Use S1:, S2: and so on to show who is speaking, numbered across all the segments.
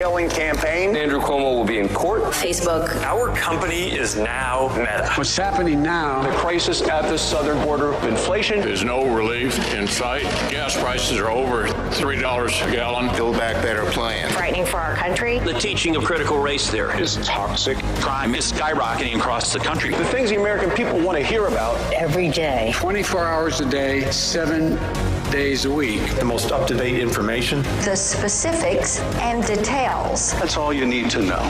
S1: failing campaign.
S2: Andrew Cuomo will be in court.
S3: Facebook.
S4: Our company is now Meta.
S5: What's happening now,
S1: The crisis at the southern border, inflation.
S6: There's no relief in sight. Gas prices are over $3 a gallon.
S7: Build Back Better plan.
S3: Frightening for our country.
S4: The teaching of critical race theory
S1: Is toxic.
S4: crime is skyrocketing across the country.
S1: The things the American people want to hear about.
S3: Every day.
S5: 24 hours a day, 7 days a week.
S8: The most up-to-date information.
S3: The specifics and details.
S1: That's all you need to know.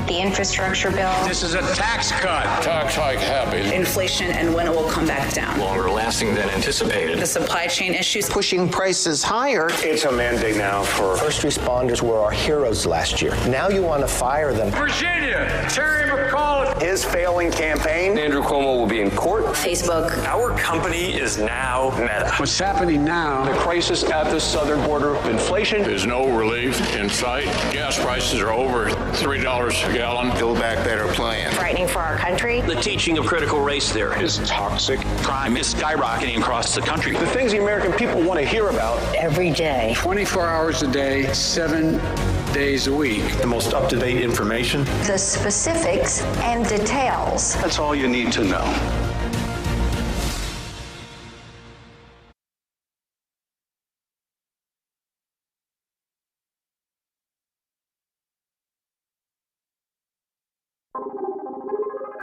S3: The infrastructure bill.
S5: This is a tax cut.
S6: Tax hike happy.
S9: Inflation and when it will come back down.
S4: Longer lasting than anticipated.
S9: The supply chain issues.
S10: Pushing prices higher.
S1: It's a mandate now for
S8: First responders were our heroes last year. Now you want to fire them.
S5: Virginia, Terry McAuliffe.
S1: his failing campaign.
S2: Andrew Cuomo will be in court.
S3: Facebook.
S4: Our company is now Meta.
S5: What's happening now,
S1: The crisis at the southern border, inflation.
S6: There's no relief in sight. Gas prices are over $3 a gallon.
S7: Build Back Better plan.
S3: Frightening for our country.
S4: The teaching of critical race theory
S1: Is toxic.
S4: crime is skyrocketing across the country.
S1: The things the American people want to hear about.
S3: Every day.
S5: 24 hours a day, 7 days a week.
S8: The most up-to-date information.
S3: The specifics and details.
S1: That's all you need to know.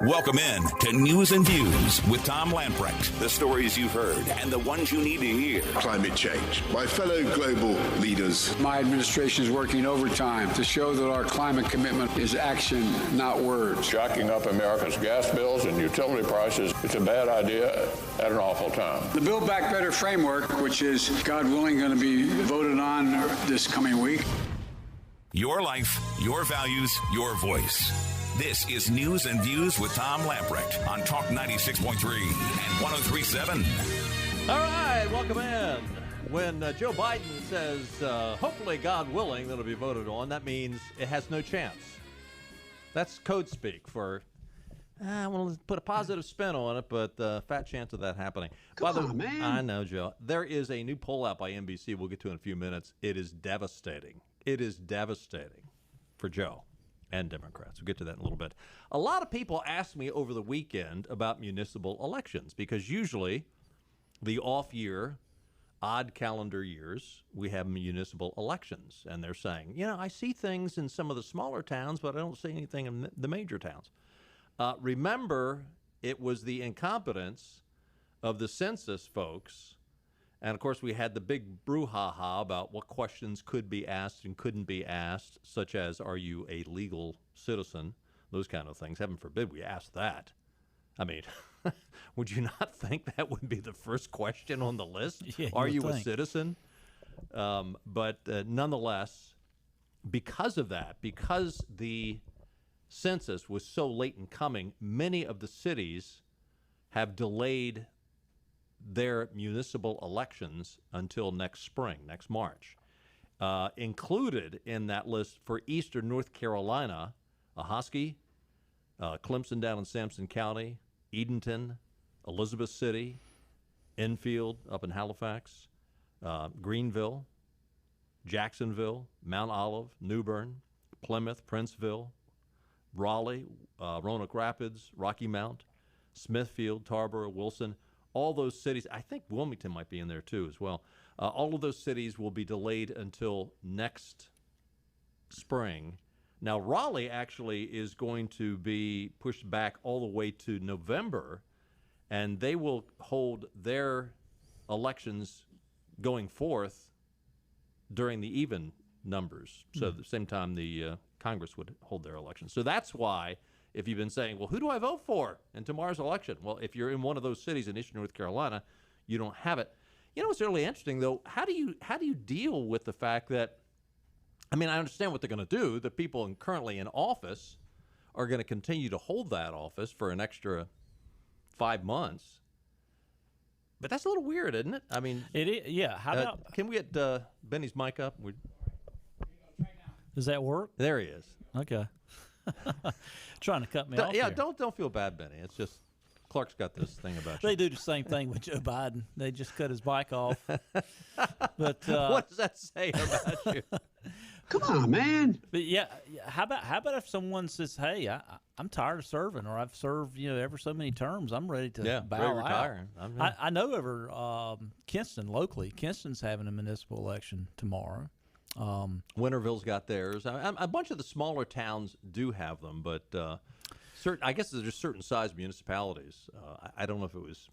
S11: Welcome in to News and Views with Tom Lamprecht. The stories you've heard and the ones you need to hear.
S12: Climate change. My fellow global leaders.
S5: My administration is working overtime to show that our climate commitment is action, not words.
S6: Jacking up America's gas bills and utility prices, it's a bad idea at an awful time.
S5: The Build Back Better framework, which is, God willing, going to be voted on this coming week.
S11: Your life, your values, your voice. This is News and Views with Tom Lamprecht on Talk 96.3 and 103.7.
S13: All right, welcome in. When Joe Biden says, hopefully, God willing, that'll be voted on, that means it has no chance. That's code speak for, I want to put a positive spin on it, but fat chance of that happening.
S5: Come on, man.
S13: I know, Joe. There is a new poll out by NBC we'll get to in a few minutes. It is devastating. It is devastating for Joe and Democrats. We'll get to that in a little bit. A lot of people asked me over the weekend about municipal elections because usually the off year, odd calendar years, we have municipal elections. And they're saying, I see things in some of the smaller towns, but I don't see anything in the major towns. Remember, it was the incompetence of the census folks. And, of course, we had the big brouhaha about what questions could be asked and couldn't be asked, such as, are you a legal citizen? Those kind of things. Heaven forbid we ask that. I mean, would you not think that would be the first question on the list?
S14: Yeah,
S13: are you a citizen? But nonetheless, because of that, because the census was so late in coming, many of the cities have delayed their municipal elections until next spring, next March. Included in that list for eastern North Carolina, Ahoskie, Clemson down in Sampson County, Edenton, Elizabeth City, Enfield up in Halifax, Greenville, Jacksonville, Mount Olive, New Bern, Plymouth, Princeville, Raleigh, Roanoke Rapids, Rocky Mount, Smithfield, Tarboro, Wilson. All those cities, I think Wilmington might be in there too as well. All of those cities will be delayed until next spring. Now, Raleigh actually is going to be pushed back all the way to November, and they will hold their elections going forth during the even numbers. So at the same time the Congress would hold their elections. So that's why, if you've been saying, well, who do I vote for in tomorrow's election? Well, if you're in one of those cities in eastern North Carolina, you don't have it. What's really interesting, though, how do you deal with the fact that, I mean, I understand what they're going to do. The people currently in office are going to continue to hold that office for an extra 5 months. But that's a little weird, isn't it? I mean,
S14: it is, yeah. How about?
S13: Can we get Benny's mic up?
S14: Does that work?
S13: There he is.
S14: Okay.
S10: Trying to cut me off.
S13: Yeah,
S10: here.
S13: don't feel bad, Benny. It's just Clark's got this thing about you.
S10: They do the same thing with Joe Biden. They just cut his bike off. But
S13: what does that say about you?
S14: Come on, man.
S10: But yeah, how about if someone says, "Hey, I'm tired of serving, or I've served ever so many terms. I'm ready to bow out." I know over Kinston locally. Kinston's having a municipal election tomorrow.
S13: Winterville's got theirs. A bunch of the smaller towns do have them, but I guess there's certain size municipalities. I don't know if it was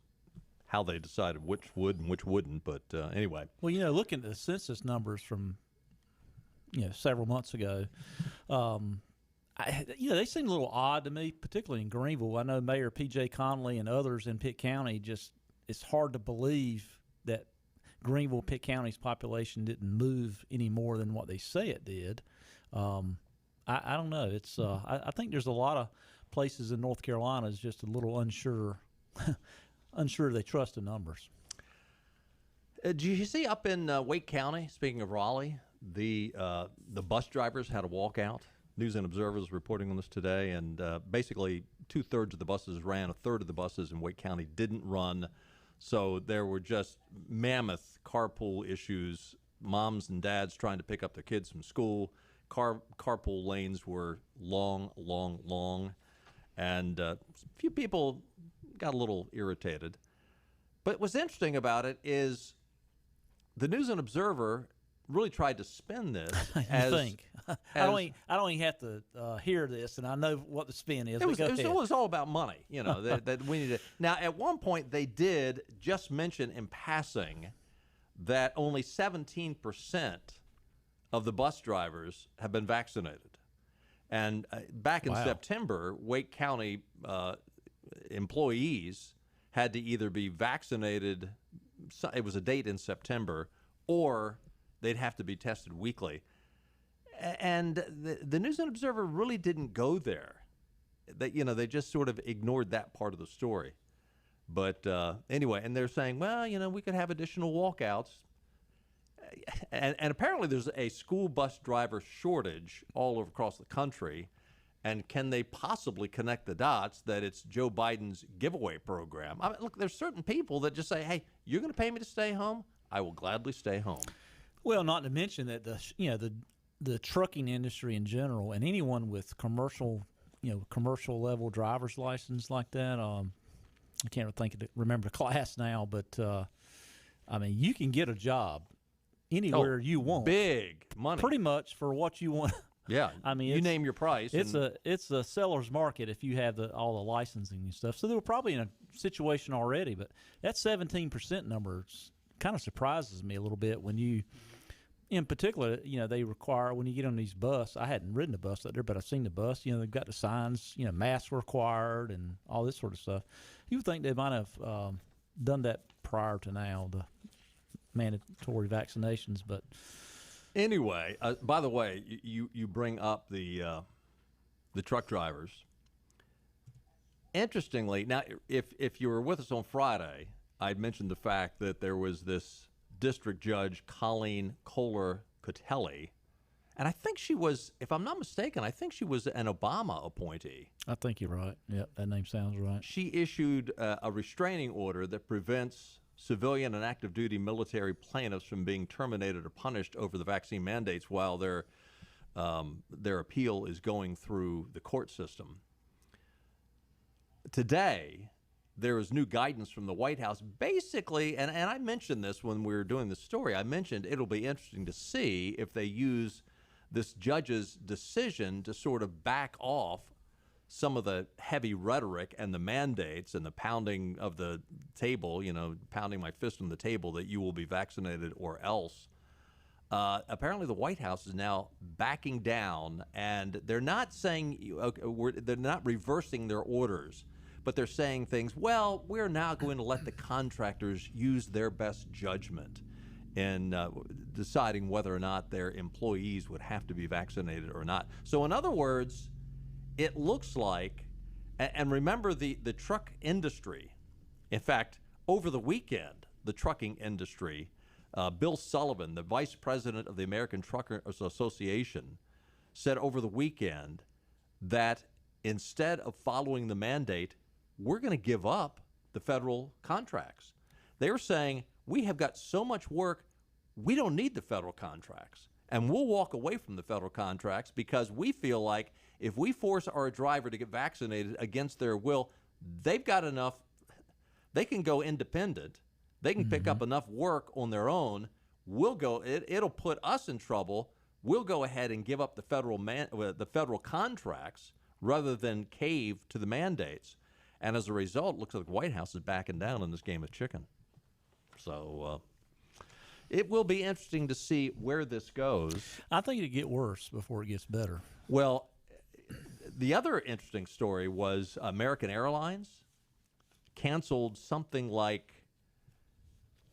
S13: how they decided which would and which wouldn't, but anyway.
S10: Well, looking at the census numbers from several months ago, they seem a little odd to me, particularly in Greenville. I know Mayor P.J. Connolly and others in Pitt County it's hard to believe that Greenville, Pitt County's population didn't move any more than what they say it did. I don't know. It's I think there's a lot of places in North Carolina is just a little unsure they trust the numbers.
S13: Did you see up in Wake County, speaking of Raleigh, the bus drivers had a walkout? News and Observer is reporting on this today, and basically 2/3 of the buses ran, 1/3 of the buses in Wake County didn't run. So there were just mammoth carpool issues, moms and dads trying to pick up their kids from school. Carpool lanes were long, and a few people got a little irritated. But what's interesting about it is the News and Observer really tried to spin this.
S10: I don't even have to hear this, and I know what the spin is.
S13: It was all about money, that we needed. Now, at one point, they did just mention in passing that only 17% of the bus drivers have been vaccinated. And back in September, Wake County employees had to either be vaccinated, it was a date in September, or they'd have to be tested weekly. And the News and Observer really didn't go there. They just sort of ignored that part of the story. But anyway, and they're saying, well, we could have additional walkouts. And apparently there's a school bus driver shortage all over across the country. And can they possibly connect the dots that it's Joe Biden's giveaway program? I mean, look, there's certain people that just say, hey, you're going to pay me to stay home? I will gladly stay home. Well,
S10: not to mention that the trucking industry in general, and anyone with commercial level driver's license like that, I can't remember the class now, but you can get a job anywhere you want.
S13: Big money,
S10: pretty much for what you want.
S13: Yeah, you name your price.
S10: It's a seller's market if you have all the licensing and stuff. So they were probably in a situation already, but that 17% number kind of surprises me a little bit when you. In particular, they require when you get on these bus. I hadn't ridden a bus out there, but I've seen the bus. They've got the signs. Masks required and all this sort of stuff. You would think they might have done that prior to now, the mandatory vaccinations. But
S13: anyway, by the way, you bring up the truck drivers. Interestingly, now if you were with us on Friday, I'd mentioned the fact that there was this District Judge Colleen Kohler-Cotelli, and I think she was, if I'm not mistaken, an Obama appointee.
S10: I think you're right. Yeah, that name sounds right.
S13: She issued a restraining order that prevents civilian and active duty military plaintiffs from being terminated or punished over the vaccine mandates while their appeal is going through the court system. Today, there is new guidance from the White House. Basically, and I mentioned this when we were doing the story, I mentioned it'll be interesting to see if they use this judge's decision to sort of back off some of the heavy rhetoric and the mandates and the pounding of the table, pounding my fist on the table that you will be vaccinated or else. Apparently the White House is now backing down, and they're not saying, they're not reversing their orders. But they're saying things, well, we're now going to let the contractors use their best judgment in deciding whether or not their employees would have to be vaccinated or not. So in other words, it looks like, and remember the truck industry, in fact, over the weekend, the trucking industry, Bill Sullivan, the vice president of the American Truckers Association, said over the weekend that instead of following the mandate, we're going to give up the federal contracts. They were saying, we have got so much work, we don't need the federal contracts. And we'll walk away from the federal contracts because we feel like if we force our driver to get vaccinated against their will, they've got enough, they can go independent. They can pick up enough work on their own. It'll put us in trouble. We'll go ahead and give up the federal contracts rather than cave to the mandates. And as a result, it looks like the White House is backing down in this game of chicken. So it will be interesting to see where this goes.
S10: I think it'll get worse before it gets better.
S13: Well, the other interesting story was American Airlines canceled something like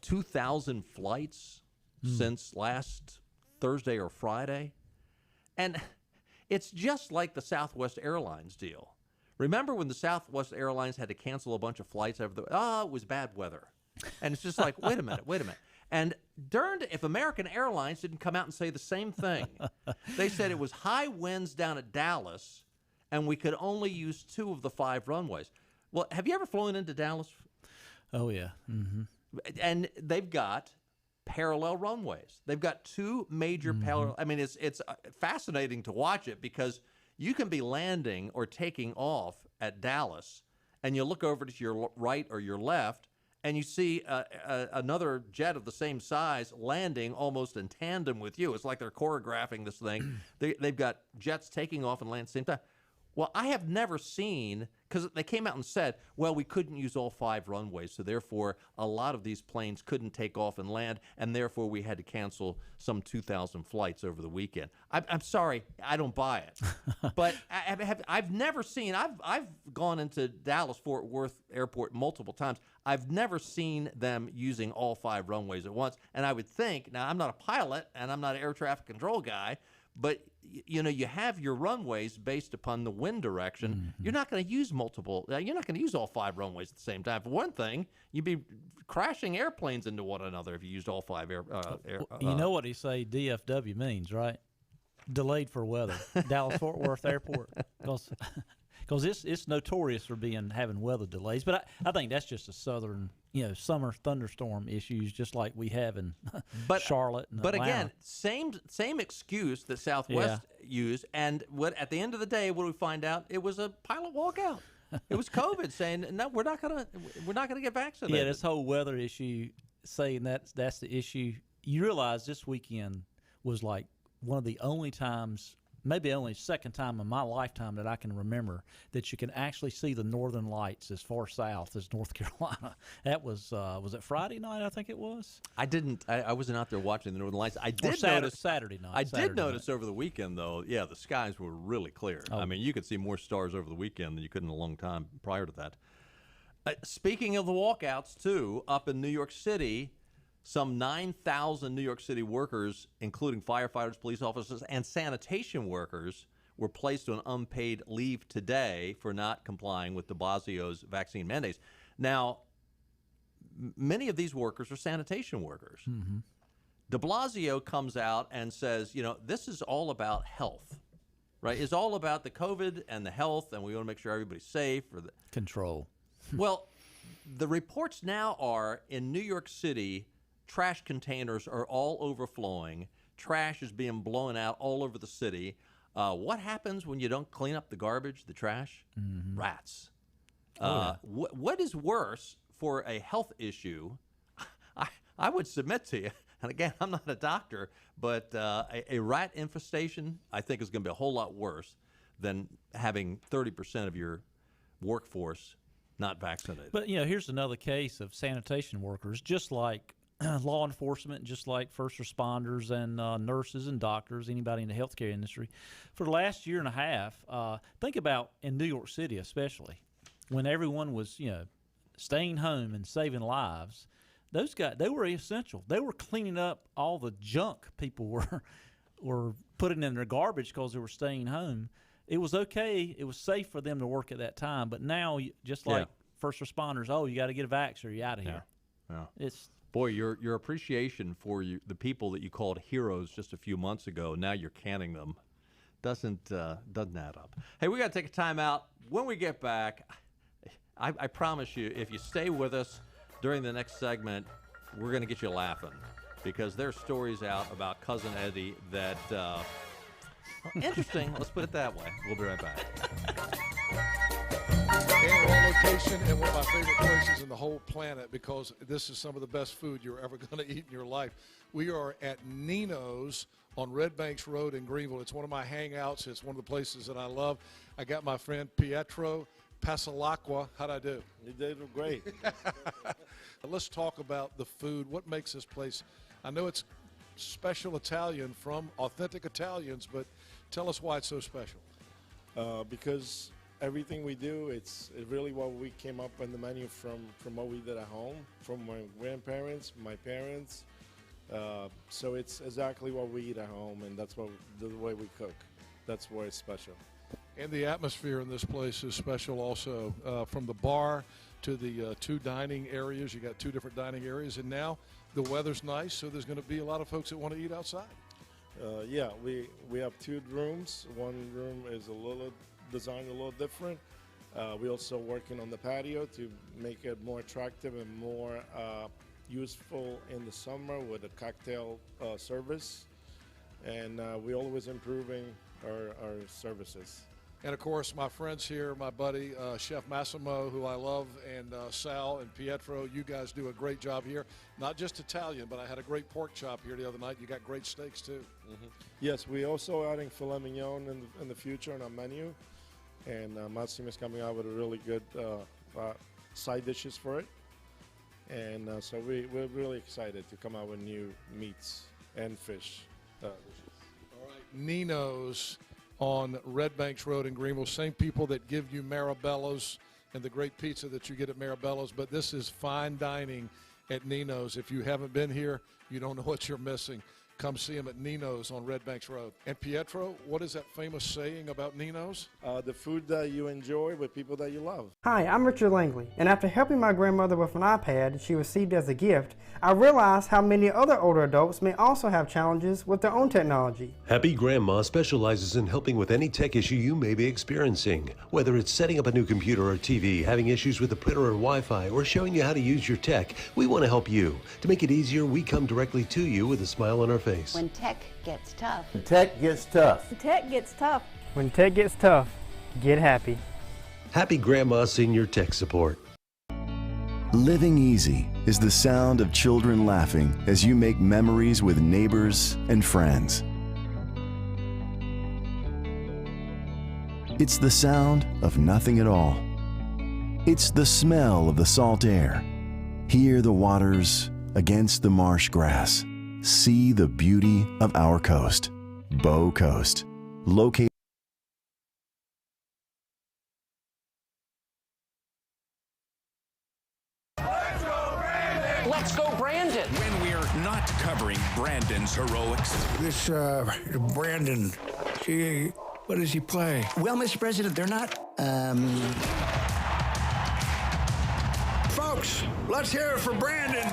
S13: 2,000 flights since last Thursday or Friday. And it's just like the Southwest Airlines deal. Remember when the Southwest Airlines had to cancel a bunch of flights over it was bad weather. And it's just like, wait a minute. And darned if American Airlines didn't come out and say the same thing. They said it was high winds down at Dallas, and we could only use 2 of the 5 runways. Well, have you ever flown into Dallas?
S10: Oh, yeah. Mm-hmm.
S13: And they've got parallel runways. They've got 2 major parallel. I mean, it's fascinating to watch it because you can be landing or taking off at Dallas, and you look over to your right or your left, and you see another jet of the same size landing almost in tandem with you. It's like they're choreographing this thing. They've got jets taking off and landing at the same time. Well, I have never seen, because they came out and said, well, we couldn't use all 5 runways, so therefore a lot of these planes couldn't take off and land, and therefore we had to cancel some 2,000 flights over the weekend. I'm sorry, I don't buy it. But I've never seen, I've gone into Dallas-Fort Worth Airport multiple times. I've never seen them using all 5 runways at once, and I would think, now I'm not a pilot and I'm not an air traffic control guy, but you have your runways based upon the wind direction. You're not going to use multiple. You're not going to use all 5 runways at the same time. For one thing, you'd be crashing airplanes into one another if you used all 5
S10: you know what he say DFW means, right? Delayed for weather. Dallas Fort Worth Airport, because it's notorious for having weather delays. But I think that's just a southern, summer thunderstorm issues, just like we have in Charlotte and
S13: But
S10: Atlanta.
S13: again, same excuse that Southwest used. And at the end of the day, what do we find out? It was a pilot walkout. It was COVID saying, no, we're not gonna get vaccinated.
S10: Yeah, this whole weather issue, saying that's the issue. You realize this weekend was like one of the only times, maybe only second time in my lifetime that I can remember, that you can actually see the northern lights as far south as North Carolina. That was it Friday night, I think it was?
S13: I didn't. I wasn't out there watching the northern lights. I did
S10: notice Saturday night.
S13: I did notice over the weekend, though, the skies were really clear.
S10: Oh.
S13: I mean, you could see more stars over the weekend than you could in a long time prior to that. Speaking of the walkouts, too, up in New York City, some 9,000 New York City workers, including firefighters, police officers, and sanitation workers, were placed on unpaid leave today for not complying with de Blasio's vaccine mandates. Now, many of these workers are sanitation workers. De Blasio comes out and says, this is all about health, right? It's all about the COVID and the health, and we want to make sure everybody's safe.
S10: Control.
S13: Well, the reports now are in New York City, trash containers are all overflowing. Trash is being blown out all over the city. What happens when you don't clean up the garbage, the trash? Rats. What is worse for a health issue? I would submit to you, and again, I'm not a doctor, but a rat infestation, I think, is going to be a whole lot worse than having 30% of your workforce not vaccinated.
S10: But, here's another case of sanitation workers, just like law enforcement, just like first responders and nurses and doctors, anybody in the healthcare industry. For the last year and a half, think about in New York City especially, when everyone was, staying home and saving lives, those guys, they were essential. They were cleaning up all the junk people were putting in their garbage because they were staying home. It was okay. It was safe for them to work at that time. But now, just like first responders, you got to get a vax or you're out of here. It's
S13: boy, your appreciation for the people that you called heroes just a few months ago, now you're canning them doesn't add up. Hey, we got to take a time out. When we get back, I promise you, if you stay with us during the next segment, we're going to get you laughing because there's stories out about Cousin Eddie that interesting. Let's put it that way. We'll be right back.
S15: And one location and one of my favorite places in the whole planet because this is some of the best food you're ever going to eat in your life. We are at Nino's on Red Banks Road in Greenville. It's one of my hangouts. It's one of the places that I love. I got my friend Pietro Pasalacqua. How'd I do?
S16: You did great.
S15: Let's talk about the food. What makes this place? I know it's special Italian from authentic Italians, but tell us why it's so special.
S16: Because everything we do, it's really what we came up on the menu from what we did at home, from my grandparents, my parents. So it's exactly what we eat at home, and that's the way we cook. That's why it's special.
S15: And the atmosphere in this place is special also. From the bar to the two dining areas. You got two different dining areas, and now the weather's nice, so there's going to be a lot of folks that want to eat outside.
S16: Yeah, we have two rooms. One room is designed a little different. We're also working on the patio to make it more attractive and more useful in the summer with a cocktail service. And we're always improving our services.
S15: And, of course, my friends here, my buddy, Chef Massimo, who I love, and Sal and Pietro, you guys do a great job here. Not just Italian, but I had a great pork chop here the other night. You got great steaks, too.
S16: Mm-hmm. Yes, we're also adding filet mignon in the future on our menu. And Massimo is coming out with a really good side dishes for it. And so we're really excited to come out with new meats and fish dishes.
S15: All right, Nino's on Red Banks Road in Greenville. Same people that give you Marabello's and the great pizza that you get at Marabello's, but this is fine dining at Nino's. If you haven't been here, you don't know what you're missing. Come see them at Nino's on Red Banks Road. And Pietro, what is that famous saying about Nino's?
S16: The food that you enjoy with people that you love.
S17: Hi, I'm Richard Langley, and after helping my grandmother with an iPad she received as a gift, I realized how many other older adults may also have challenges with their own technology.
S18: Happy Grandma specializes in helping with any tech issue you may be experiencing. Whether it's setting up a new computer or TV, having issues with the printer or Wi-Fi, or showing you how to use your tech, we want to help you. To make it easier, we come directly to you with a smile on our face.
S19: When tech gets tough.
S18: When tech gets tough.
S19: When tech gets tough.
S17: When tech gets tough, get happy.
S18: Happy Grandma Senior Tech Support.
S20: Living easy is the sound of children laughing as you make memories with neighbors and friends. It's the sound of nothing at all. It's the smell of the salt air. Hear the waters against the marsh grass. See the beauty of our coast. Bow Coast. Located
S21: Let's go, Brandon!
S11: When we're not covering Brandon's heroics.
S22: This, Brandon, what does he play?
S23: Well, Mr. President, they're not,
S22: Folks, let's hear it for Brandon.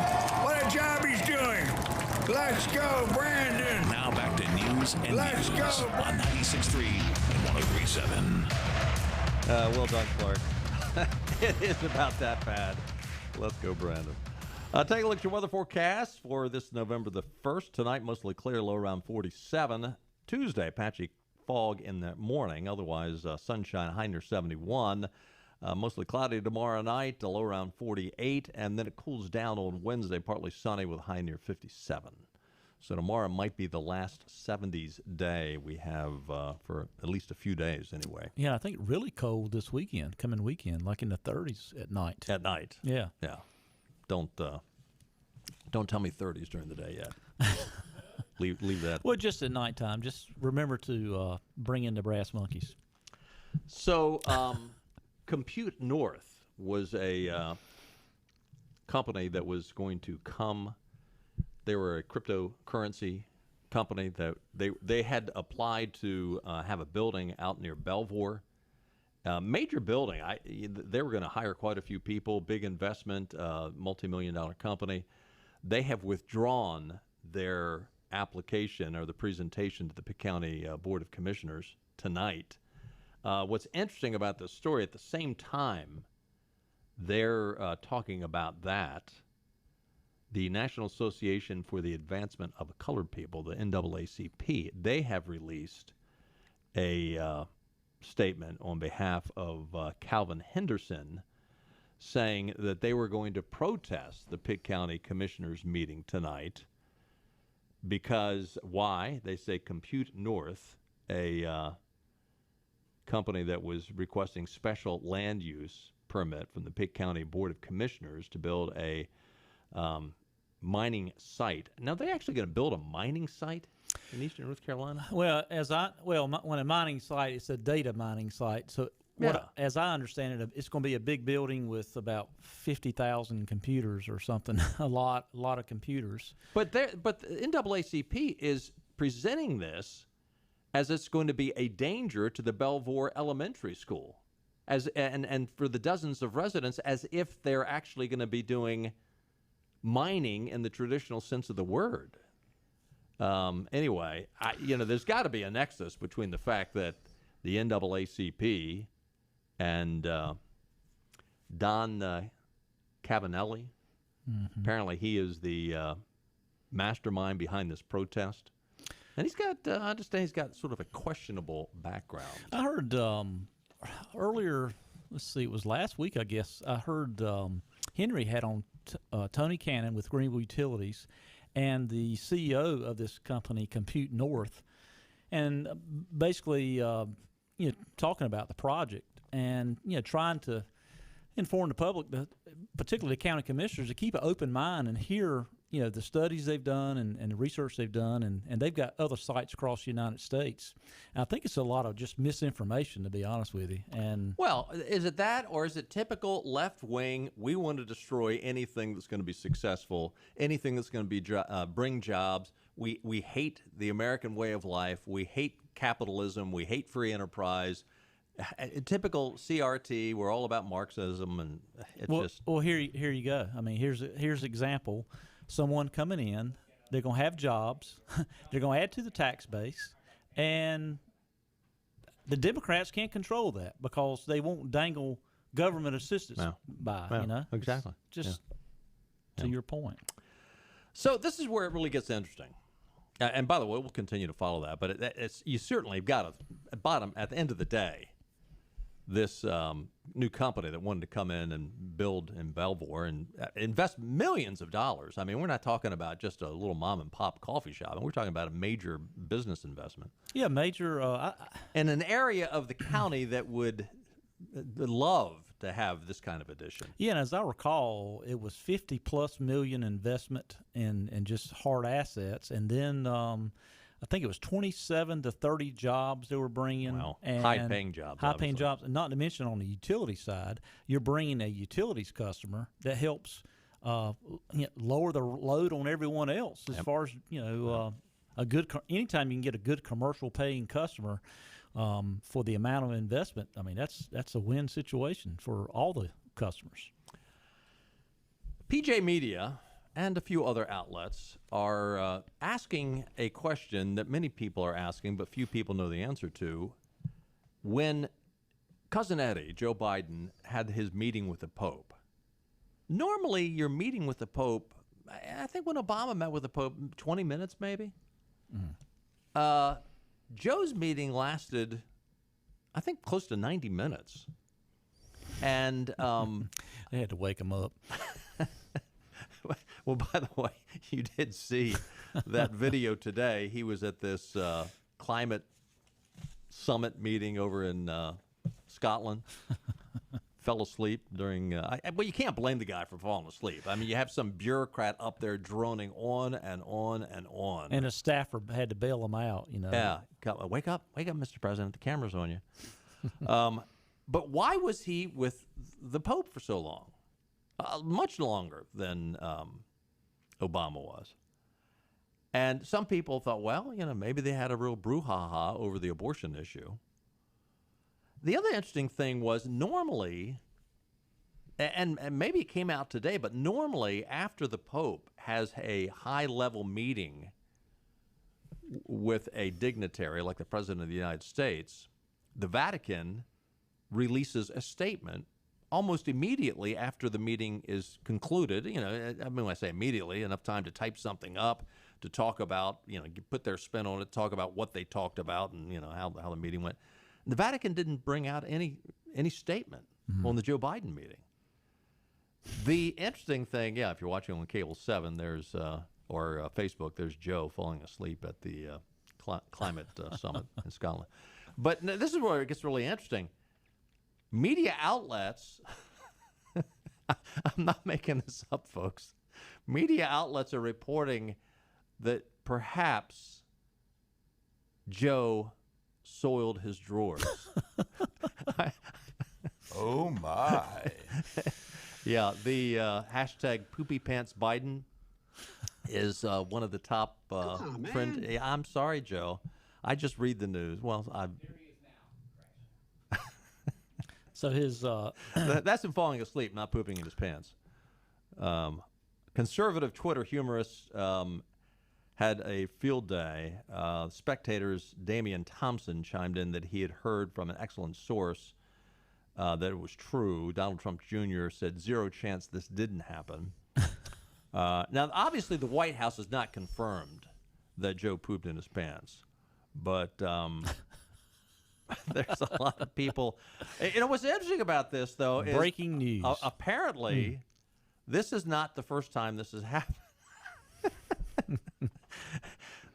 S22: What a job he's doing. Let's go, Brandon.
S11: Now back to news and
S22: Let's
S11: views
S22: go.
S11: on 96.3 and 103.7.
S13: Well done, Clark. It is about that bad. Let's go, Brandon. Take a look at your weather forecast for this November the 1st. Tonight, mostly clear, low around 47. Tuesday, patchy fog in the morning. Otherwise, sunshine, high near 71. Mostly cloudy tomorrow night, a low around 48. And then it cools down on Wednesday, partly sunny with high near 57. So tomorrow might be the last 70s day we have for at least a few days anyway.
S10: Yeah, I think really cold this weekend, coming weekend, like in the 30s at night.
S13: At night.
S10: Yeah.
S13: Yeah. Don't tell me 30s during the day yet. leave that.
S10: Well, just at nighttime. Just remember to bring in the brass monkeys.
S13: So, Compute North was a company that was going to come. They were a cryptocurrency company that they had applied to have a building out near Belvoir. Major building. They were going to hire quite a few people, big investment, multi-million-dollar company. They have withdrawn their application or the presentation to the Pitt County Board of Commissioners tonight. What's interesting about this story, at the same time they're talking about that, the National Association for the Advancement of Colored People, the NAACP, they have released a statement on behalf of Calvin Henderson, saying that they were going to protest the Pitt County Commissioners meeting tonight because, why? They say Compute North, a company that was requesting special land use permit from the Pitt County Board of Commissioners to build a mining site. Now, they're actually going to build a mining site in eastern North Carolina?
S10: Well, when a mining site, it's a data mining site. So, as I understand it, it's going to be a big building with about 50,000 computers or something. a lot of computers.
S13: But the NAACP is presenting this as it's going to be a danger to the Belvoir Elementary School, and for the dozens of residents, as if they're actually going to be doing mining in the traditional sense of the word. Anyway, there's got to be a nexus between the fact that the NAACP and Don Cavanelli, apparently he is the mastermind behind this protest. And he's got, I understand he's got sort of a questionable background.
S10: I heard earlier, let's see, it was last week, I guess, I heard Henry had on Tony Cannon with Greenville Utilities and the CEO of this company, Compute North, and basically, talking about the project and, trying to inform the public, particularly the county commissioners, to keep an open mind and hear, the studies they've done and the research they've done, and they've got other sites across the United States. And I think it's a lot of just misinformation, to be honest with you. And
S13: well, is it that, or is it typical left wing? We want to destroy anything that's going to be successful, anything that's going to be bring jobs. We hate the American way of life. We hate capitalism. We hate free enterprise. A typical CRT. We're all about Marxism, and it's
S10: well. Here you go. I mean, here's an example. Someone coming in, they're going to have jobs, they're going to add to the tax base, and the Democrats can't control that because they won't dangle government assistance by,
S13: Exactly.
S10: Just to your point.
S13: So this is where it really gets interesting. And by the way, we'll continue to follow that, but you certainly have got at the end of the day, this new company that wanted to come in and build in Belvoir and invest millions of dollars. I mean, we're not talking about just a little mom and pop coffee shop. We're talking about a major business investment.
S10: Yeah, major.
S13: In an area of the county that would love to have this kind of addition.
S10: Yeah, and as I recall, it was $50+ million investment in just hard assets, and then I think it was 27 to 30 jobs they were bringing.
S13: Wow.
S10: And
S13: high-paying jobs.
S10: High-paying jobs, and not to mention on the utility side, you're bringing a utilities customer that helps lower the load on everyone else. As far as a good anytime you can get a good commercial-paying customer for the amount of investment, I mean that's a win situation for all the customers.
S13: PJ Media and a few other outlets are asking a question that many people are asking, but few people know the answer to. When Cousin Eddie, Joe Biden, had his meeting with the Pope, normally your meeting with the Pope, I think when Obama met with the Pope, 20 minutes maybe? Joe's meeting lasted, I think, close to 90 minutes. And
S10: they had to wake him up.
S13: Well, by the way, you did see that video today. He was at this climate summit meeting over in Scotland. Fell asleep during. Well, you can't blame the guy for falling asleep. I mean, you have some bureaucrat up there droning on and on and on.
S10: And a staffer had to bail him out.
S13: Yeah, wake up, Mr. President. The camera's on you. But why was he with the Pope for so long? Much longer than Obama was. And some people thought, well, maybe they had a real brouhaha over the abortion issue. The other interesting thing was normally, and maybe it came out today, but normally after the Pope has a high-level meeting with a dignitary like the President of the United States, the Vatican releases a statement almost immediately after the meeting is concluded. You know, I mean, when I say immediately, enough time to type something up, to talk about, you know, put their spin on it, talk about what they talked about, and you know how the meeting went. The Vatican didn't bring out any statement on the Joe Biden meeting. The interesting thing, yeah, if you're watching on Cable 7, there's or Facebook, there's Joe falling asleep at the climate summit in Scotland. But this is where it gets really interesting. Media outlets, I'm not making this up, folks. Media outlets are reporting that perhaps Joe soiled his drawers.
S9: Oh, my.
S13: Yeah, the hashtag Poopy Pants Biden is one of the top trend. I'm sorry, Joe. I just read the news. Well,
S10: So his
S13: that's him falling asleep, not pooping in his pants. Conservative Twitter humorist had a field day. Spectator's Damian Thompson chimed in that he had heard from an excellent source that it was true. Donald Trump Jr. said 0 chance this didn't happen. Now, obviously, the White House has not confirmed that Joe pooped in his pants, but there's a lot of people. You know, what's interesting about this, though, is
S10: breaking news.
S13: Apparently, this is not the first time this has happened.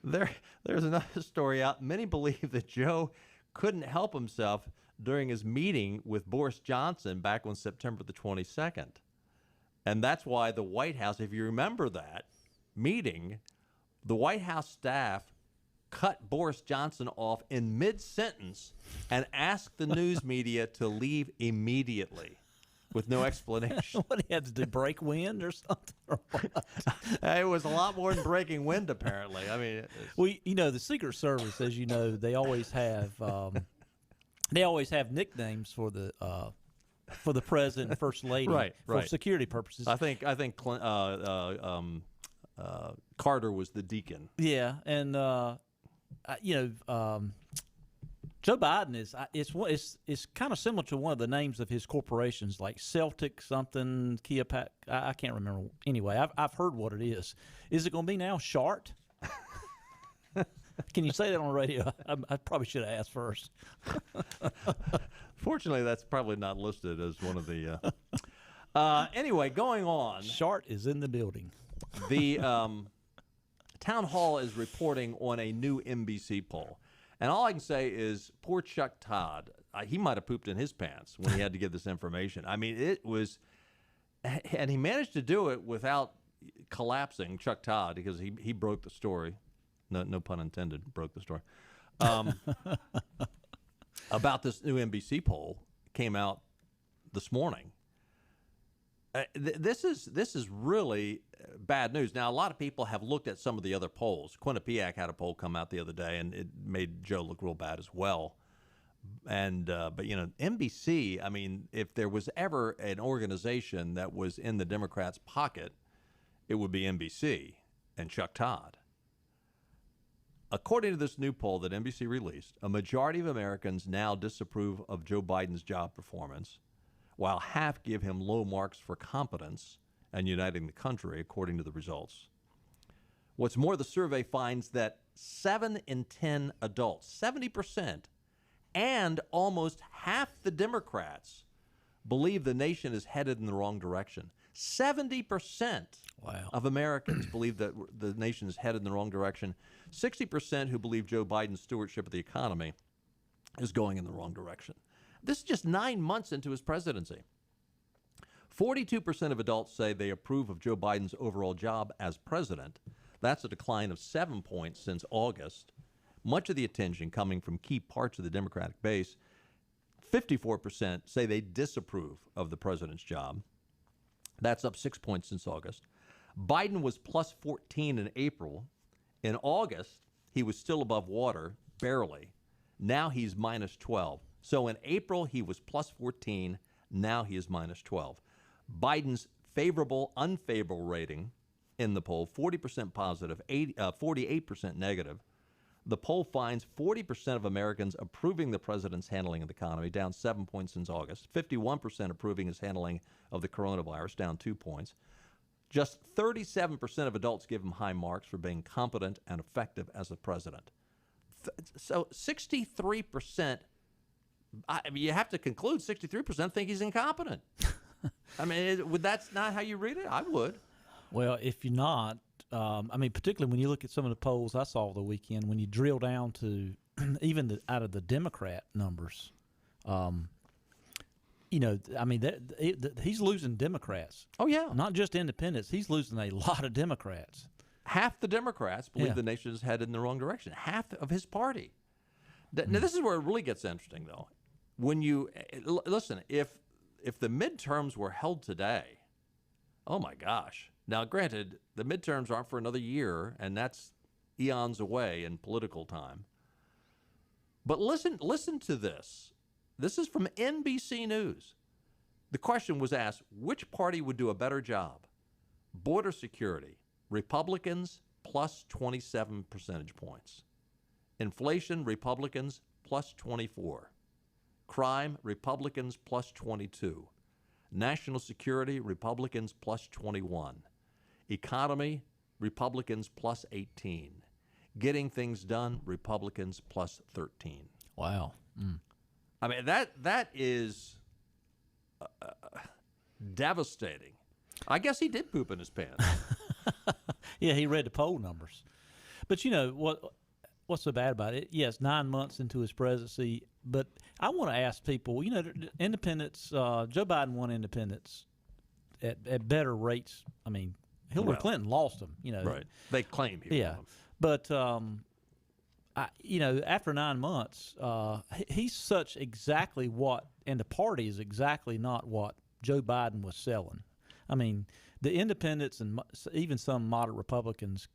S13: There's another story out. Many believe that Joe couldn't help himself during his meeting with Boris Johnson back on September the 22nd. And that's why the White House, if you remember that meeting, the White House staff cut Boris Johnson off in mid-sentence and asked the news media to leave immediately with no explanation.
S10: What, he had to do, break wind or something? Or what?
S13: It was a lot more than breaking wind, apparently. I mean,
S10: well, you know, the Secret Service, as you know, they always have nicknames for the president and first lady, for security purposes.
S13: I think Carter was the deacon.
S10: Yeah, and Joe Biden is it's kind of similar to one of the names of his corporations, like Celtic something, Kia Pac. I can't remember. Anyway, I've heard what it is. Is it going to be now Shart? Can you say that on the radio? I probably should have asked first.
S13: Fortunately, that's probably not listed as one of the. Anyway, going on.
S10: Shart is in the building.
S13: The town hall is reporting on a new NBC poll. And all I can say is poor Chuck Todd, he might have pooped in his pants when he had to give this information. I mean, it was – and he managed to do it without collapsing, Chuck Todd, because he broke the story. No pun intended, broke the story. About this new NBC poll came out this morning. This is really bad news. Now, a lot of people have looked at some of the other polls. Quinnipiac had a poll come out the other day, and it made Joe look real bad as well. And but you know, NBC. I mean, if there was ever an organization that was in the Democrats' pocket, it would be NBC and Chuck Todd. According to this new poll that NBC released, a majority of Americans now disapprove of Joe Biden's job performance, while half give him low marks for competence and uniting the country, according to the results. What's more, the survey finds that 7 in 10 adults, 70%, and almost half the Democrats believe the nation is headed in the wrong direction. 70% of Americans believe that the nation is headed in the wrong direction. 60% who believe Joe Biden's stewardship of the economy is going in the wrong direction. This is just 9 months into his presidency. 42% of adults say they approve of Joe Biden's overall job as president. That's a decline of 7 points since August. Much of the attention coming from key parts of the Democratic base. 54% say they disapprove of the president's job. That's up 6 points since August. Biden was plus 14 in April. In August, he was still above water, barely. Now he's minus 12. So in April, he was plus 14. Now he is minus 12. Biden's favorable, unfavorable rating in the poll, 40% positive, 48% negative. The poll finds 40% of Americans approving the president's handling of the economy, down 7 points since August. 51% approving his handling of the coronavirus, down 2 points. Just 37% of adults give him high marks for being competent and effective as a president. So 63%, you have to conclude 63% think he's incompetent. I mean, that's not how you read it? I would.
S10: Well, if you're not, particularly when you look at some of the polls I saw over the weekend, when you drill down to even out of the Democrat numbers, he's losing Democrats.
S13: Oh, yeah.
S10: Not just independents. He's losing a lot of Democrats.
S13: Half the Democrats believe the nation is headed in the wrong direction. Half of his party. Now, this is where it really gets interesting, though. When you listen, if the midterms were held today, oh my gosh. Now, granted, the midterms aren't for another year, and that's eons away in political time. But listen to this. This is from NBC News. The question was asked, which party would do a better job? Border security, Republicans plus 27 percentage points. Inflation, Republicans plus 24. Crime, Republicans plus 22. National security, Republicans plus 21. Economy, Republicans plus 18. Getting things done, Republicans plus 13.
S10: Wow. Mm.
S13: I mean, that is devastating. I guess he did poop in his pants.
S10: Yeah, he read the poll numbers. But you know what's so bad about it? Yes, 9 months into his presidency, but I want to ask people, independents, Joe Biden won independents at better rates. I mean, Hillary Clinton lost them,
S13: Right. They claim he won them.
S10: But, after 9 months, he's such exactly what, and the party is exactly not what Joe Biden was selling. I mean, the independents and even some moderate Republicans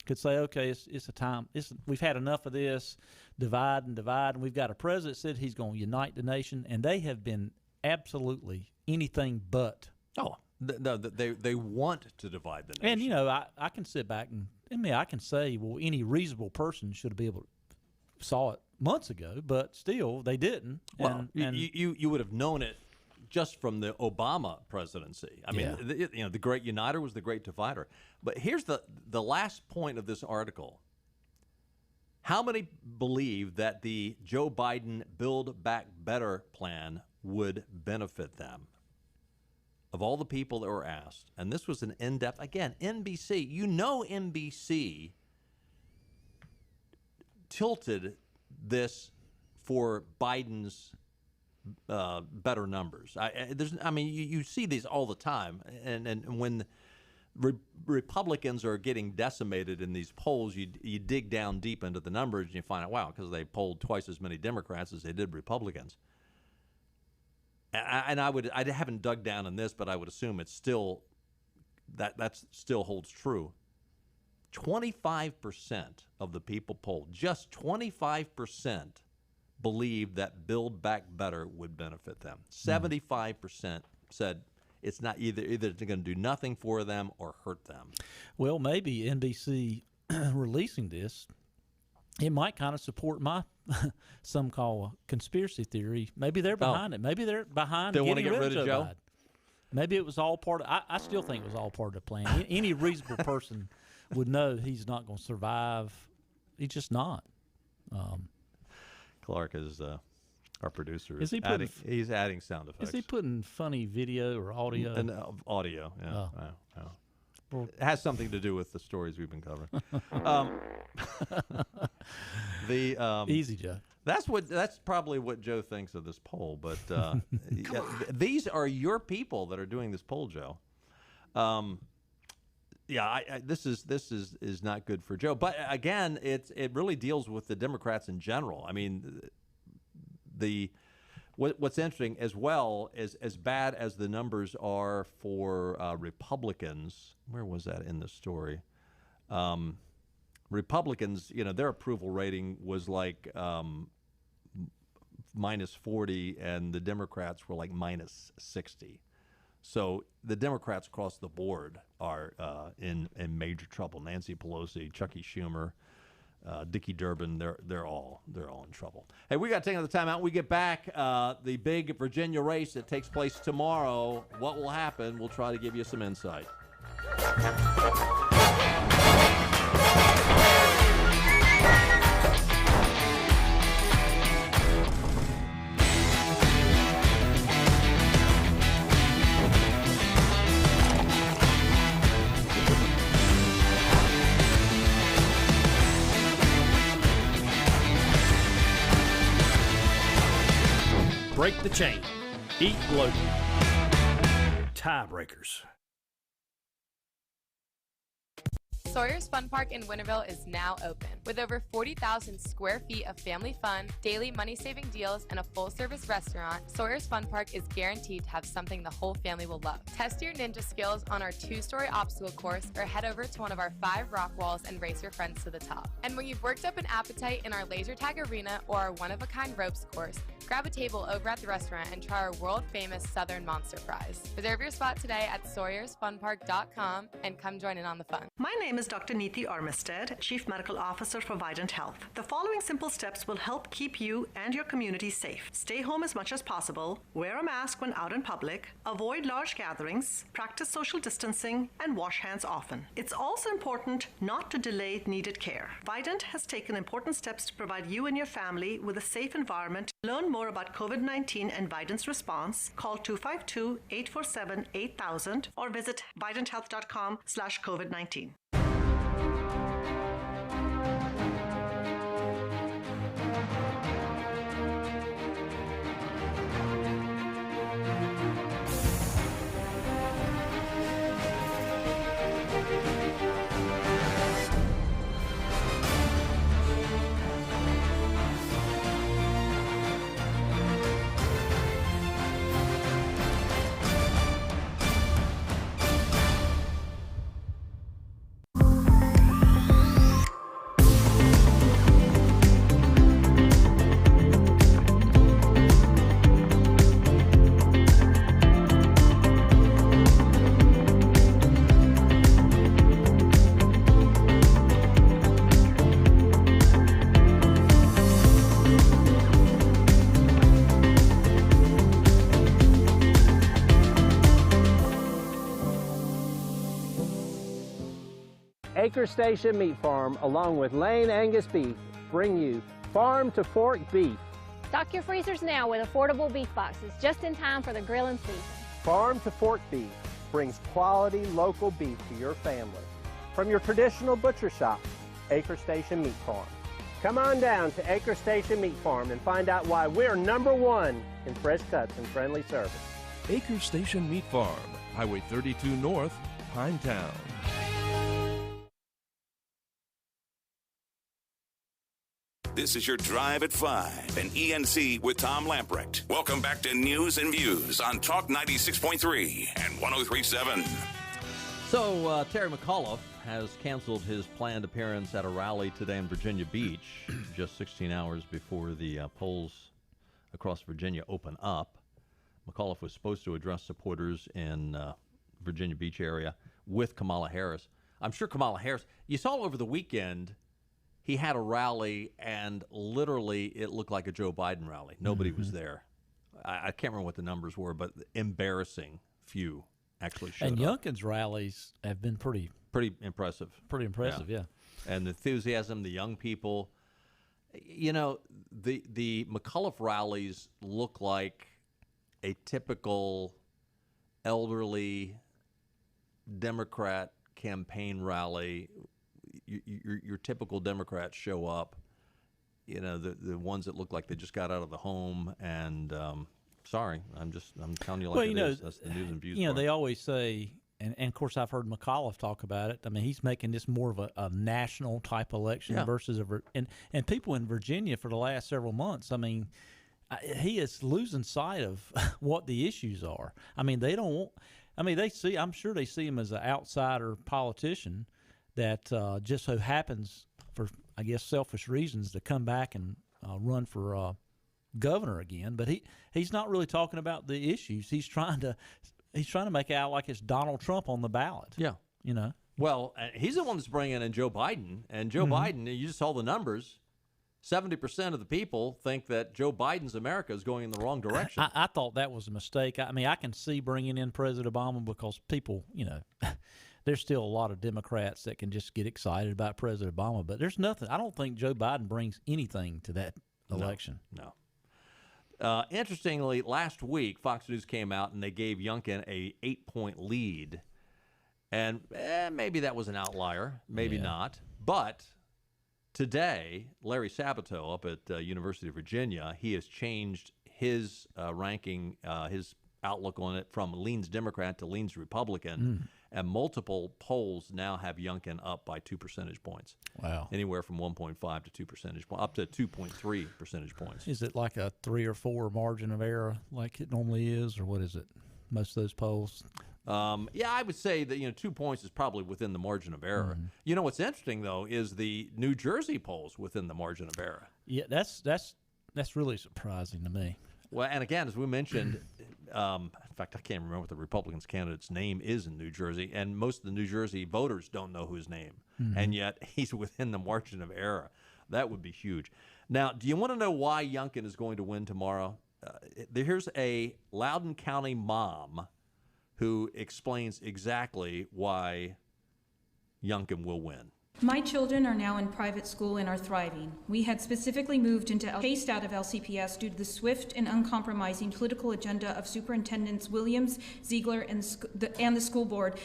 S10: could say, okay, it's a time. We've had enough of this divide, and we've got a president that said he's going to unite the nation, and they have been absolutely anything but.
S13: Oh, no, they want to divide the nation.
S10: And I can sit back and I can say, well, any reasonable person should be able to saw it months ago, but still they didn't.
S13: Well, you would have known it just from the Obama presidency. I mean, the great uniter was the great divider. But here's the last point of this article. How many believe that the Joe Biden Build Back Better plan would benefit them? Of all the people that were asked, and this was an in-depth, again, NBC, NBC tilted this for Biden's better numbers. You see these all the time, and when Republicans are getting decimated in these polls, you dig down deep into the numbers and you find out, wow, because they polled twice as many Democrats as they did Republicans. And I haven't dug down in this, but I would assume it's still that still holds true. 25% of the people polled, just 25%, believe that Build Back Better would benefit them. 75% said it's not either going to do nothing for them or hurt them.
S10: Well, maybe NBC releasing this, it might kind of support my some call a conspiracy theory. Maybe they're behind it. Maybe they're behind
S13: they want to get rid of Joe.
S10: Biden. Maybe it was all part of. I still think it was all part of the plan. Any reasonable person would know he's not going to survive. He's just not.
S13: Clark is our producer.
S10: Is he
S13: he's adding sound effects.
S10: Is he putting funny video or audio?
S13: Audio, yeah.
S10: Oh.
S13: Well, it has something to do with the stories we've been covering.
S10: Easy, Joe.
S13: That's probably what Joe thinks of this poll. But these are your people that are doing this poll, Joe. This is not good for Joe. But again, it really deals with the Democrats in general. I mean, what's interesting as well is as bad as the numbers are for Republicans. Where was that in the story? Republicans, their approval rating was like minus 40, and the Democrats were like minus 60. So the Democrats across the board are in major trouble. Nancy Pelosi, Chuckie Schumer, Dickie Durbin, they're all in trouble. Hey, we got to take another time out. We get back, the big Virginia race that takes place tomorrow. What will happen? We'll try to give you some insight.
S9: Break the chain. Eat local. Tiebreakers.
S21: Sawyer's Fun Park in Winterville is now open. With over 40,000 square feet of family fun, daily money-saving deals, and a full-service restaurant, Sawyer's Fun Park is guaranteed to have something the whole family will love. Test your ninja skills on our 2-story obstacle course or head over to one of our 5 rock walls and race your friends to the top. And when you've worked up an appetite in our laser tag arena or our one-of-a-kind ropes course, grab a table over at the restaurant and try our world-famous Southern Monster Fries. Reserve your spot today at SawyersFunPark.com and come join in on the fun.
S23: My name is Dr. Neeti Armistead, Chief Medical Officer for Vidant Health. The following simple steps will help keep you and your community safe. Stay home as much as possible, wear a mask when out in public, avoid large gatherings, practice social distancing, and wash hands often. It's also important not to delay needed care. Vidant has taken important steps to provide you and your family with a safe environment. Learn more about COVID-19 and Vidant's response. Call 252-847-8000 or visit vidanthealth.com/COVID-19.
S24: Acre Station Meat Farm, along with Lane Angus Beef, bring you Farm to Fork Beef.
S25: Stock your freezers now with affordable beef boxes, just in time for the grilling season.
S24: Farm to Fork Beef brings quality local beef to your family. From your traditional butcher shop, Acre Station Meat Farm. Come on down to Acre Station Meat Farm and find out why we're #1 in fresh cuts and friendly service.
S26: Acre Station Meat Farm, Highway 32 North, Pinetown.
S11: This is your Drive at 5 and ENC with Tom Lamprecht. Welcome back to News and Views on Talk 96.3 and 103.7.
S13: So Terry McAuliffe has canceled his planned appearance at a rally today in Virginia Beach, just 16 hours before the polls across Virginia open up. McAuliffe was supposed to address supporters in Virginia Beach area with Kamala Harris. I'm sure Kamala Harris, you saw over the weekend, he had a rally, and literally it looked like a Joe Biden rally. Nobody was there. I can't remember what the numbers were, but embarrassing few actually showed
S10: and
S13: up.
S10: Youngkin's rallies have been pretty
S13: impressive.
S10: Pretty impressive, yeah.
S13: And the enthusiasm, the young people. You know, the McAuliffe rallies look like a typical elderly Democrat campaign rally. Your typical Democrats show up, you know, the ones that look like they just got out of the home. And sorry, I'm telling you like it is. That's the News and Views.
S10: You know,
S13: part.
S10: they always say, and of course I've heard McAuliffe talk about it. I mean, he's making this more of a national type election versus and people in Virginia for the last several months. I mean, he is losing sight of what the issues are. I mean, they don't. I mean, I'm sure they see him as an outsider politician that just so happens, for I guess selfish reasons, to come back and run for governor again. But he's not really talking about the issues. He's trying to make it out like it's Donald Trump on the ballot.
S13: Yeah,
S10: you know.
S13: Well, he's the one that's bringing in Joe Biden. And Joe Biden, you just saw the numbers. 70% of the people think that Joe Biden's America is going in the wrong direction.
S10: I thought that was a mistake. I mean, I can see bringing in President Obama because people, there's still a lot of Democrats that can just get excited about President Obama. But there's nothing. I don't think Joe Biden brings anything to that election.
S13: No. Interestingly, last week, Fox News came out and they gave Youngkin a 8-point lead. And maybe that was an outlier, maybe not. But today, Larry Sabato up at University of Virginia, he has changed his ranking, his outlook on it from leans Democrat to leans Republican. And multiple polls now have Youngkin up by 2 percentage points.
S10: Wow.
S13: Anywhere from 1.5 to 2 percentage points, up to 2.3 percentage points.
S10: Is it like a 3 or 4 margin of error like it normally is, or what is it? Most of those polls?
S13: Yeah, I would say that 2 points is probably within the margin of error. What's interesting though is the New Jersey polls within the margin of error.
S10: Yeah, that's really surprising to me.
S13: Well, and again, as we mentioned, in fact, I can't remember what the Republicans' candidate's name is in New Jersey, and most of the New Jersey voters don't know his name, and yet he's within the margin of error. That would be huge. Now, do you want to know why Youngkin is going to win tomorrow? Here's a Loudoun County mom who explains exactly why Youngkin will win.
S1: My children are now in private school and are thriving. We had specifically moved chased out of LCPS due to the swift and uncompromising political agenda of Superintendents Williams, Ziegler, and the school board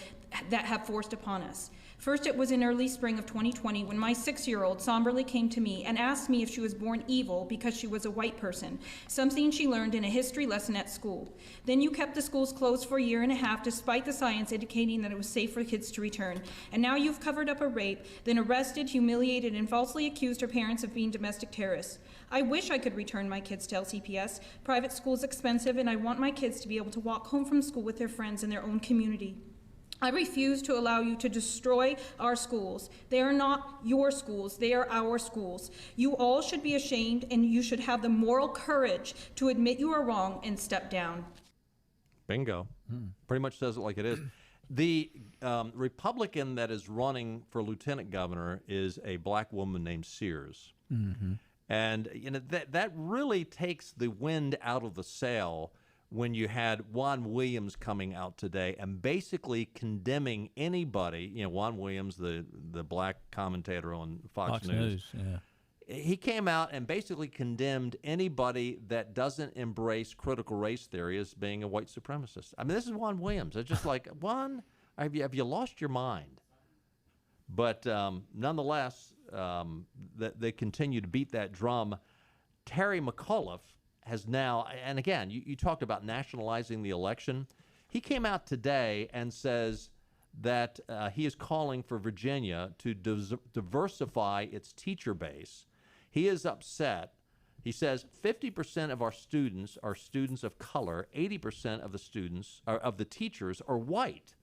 S1: that have forced upon us. First, it was in early spring of 2020 when my 6-year-old somberly came to me and asked me if she was born evil because she was a white person, something she learned in a history lesson at school. Then you kept the schools closed for a year and a half despite the science indicating that it was safe for kids to return. And now you've covered up a rape, then arrested, humiliated, and falsely accused her parents of being domestic terrorists. I wish I could return my kids to LCPS. Private school is expensive, and I want my kids to be able to walk home from school with their friends in their own community. I refuse to allow you to destroy our schools. They are not your schools, they are our schools. You all should be ashamed, and you should have the moral courage to admit you are wrong and step down.
S13: Bingo. Pretty much says it like it is. The Republican that is running for lieutenant governor is a black woman named Sears. And that really takes the wind out of the sail when you had Juan Williams coming out today and basically condemning anybody, Juan Williams, the black commentator on Fox News. He came out and basically condemned anybody that doesn't embrace critical race theory as being a white supremacist. I mean, this is Juan Williams. It's just like, Juan, have you lost your mind? But nonetheless, they continue to beat that drum. Terry McAuliffe has now, and again, you talked about nationalizing the election. He came out today and says that he is calling for Virginia to diversify its teacher base. He is upset. He says 50% of our students are students of color, 80% of the students, or of the teachers, are white.